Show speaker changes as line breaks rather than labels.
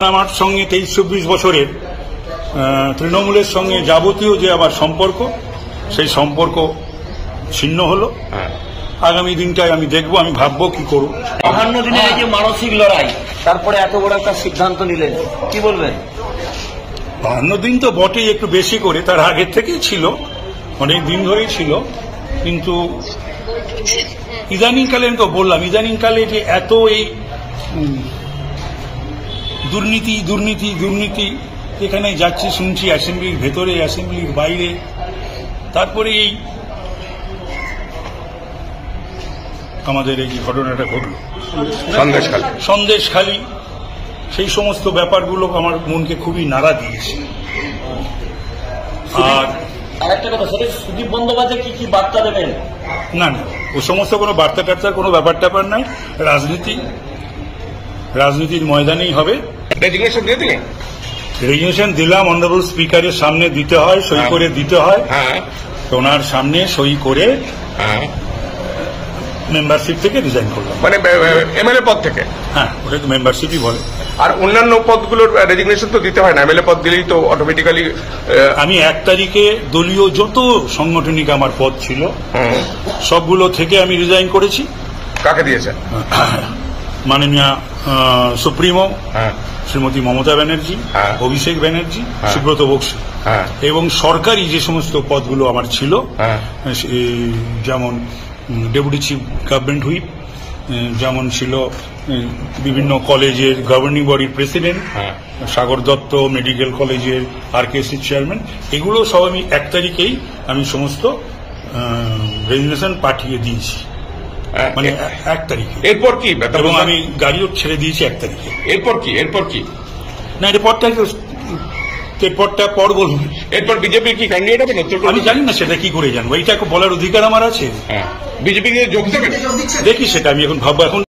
আমার সঙ্গে 23-24 বছরের তৃণমূলের সঙ্গে যাবতীয় যে আবার সম্পর্ক, সেই সম্পর্ক ছিন্ন হলো। আগামী দিনটায় আমি দেখব, আমি ভাববো কি করব।
52 দিনের এই যে মানসিক লড়াই, তারপরে এত বড় একটা সিদ্ধান্ত নিলেন, কি বলবেন?
52 দিন তো বটেই, একটু বেশি করে, তার আগের থেকেই ছিল, অনেক দিন ধরেই ছিল। কিন্তু ইদানিংকালে, আমি তো বললাম, ইদানিংকালে যে এত এই দুর্নীতি দুর্নীতি দুর্নীতি, যেখানে যাচ্ছি শুনছি, অ্যাসেম্বলির ভেতরে, অ্যাসেম্বলির বাইরে, তারপরে এই আমাদের এই যে ঘটনাটা ঘটল সন্দেশখালী, সেই সমস্ত ব্যাপারগুলো আমার মনকে খুবই নাড়া দিয়েছে। আর
আরেকটা কথা, সেটা সুদীপ বন্দ্যোপাধ্যায় কি বার্তা দেবেন?
না না, ও সমস্ত কোনো বার্তা টার্তার কোনো ব্যাপার ট্যাপার নাই। রাজনীতির ময়দানেই হবে। রেজিগনেশন দিলাম, অনারেবল স্পিকারের সামনে দিতে হয়, সই করে দিতে হয়। ওনার সামনে সই করে মেম্বারশিপ থেকে রিজাইন করলাম।
মানে এমএলএ পদ থেকে?
হ্যাঁ, ওটা তো মেম্বারশিপই বলে।
আর অন্যান্য পদগুলোর রেজিগনেশন তো দিতে হয় না, এমএলএ পদ দিলেই তো অটোমেটিক্যালি।
আমি 1 তারিখে দলীয় যত সাংগঠনিক আমার পদ ছিল সবগুলো থেকে আমি রিজাইন করেছি।
কাকে দিয়েছেন?
মাননীয় সুপ্রিমো শ্রীমতী মমতা ব্যানার্জি, অভিষেক ব্যানার্জি, সুব্রত বক্সী, এবং সরকারি যে সমস্ত পদগুলো আমার ছিল, যেমন ডেপুটি চিফ গভর্নমেন্ট হুইপ, যেমন ছিল বিভিন্ন কলেজের গভর্নিং বডির প্রেসিডেন্ট, সাগর দত্ত মেডিকেল কলেজের আরকেএসসি চেয়ারম্যান, এগুলো সব আমি 1 তারিখেই আমি সমস্ত রেজিগনেশন পাঠিয়ে দিয়েছি। মানে 1 তারিখে।
এরপর কি?
এবং আমি গাড়িও ছেড়ে দিয়েছি 1 তারিখে।
এরপর কি?
না, এরপরটা পর বলবো।
এরপর বিজেপি কি ক্যান্ডিডেট হবে?
আমি জানি না, সেটা কি করে জানবো? এটা বলার অধিকার আমার আছে।
বিজেপি যোগ দেবেন?
দেখি, সেটা আমি এখন ভাববো। এখন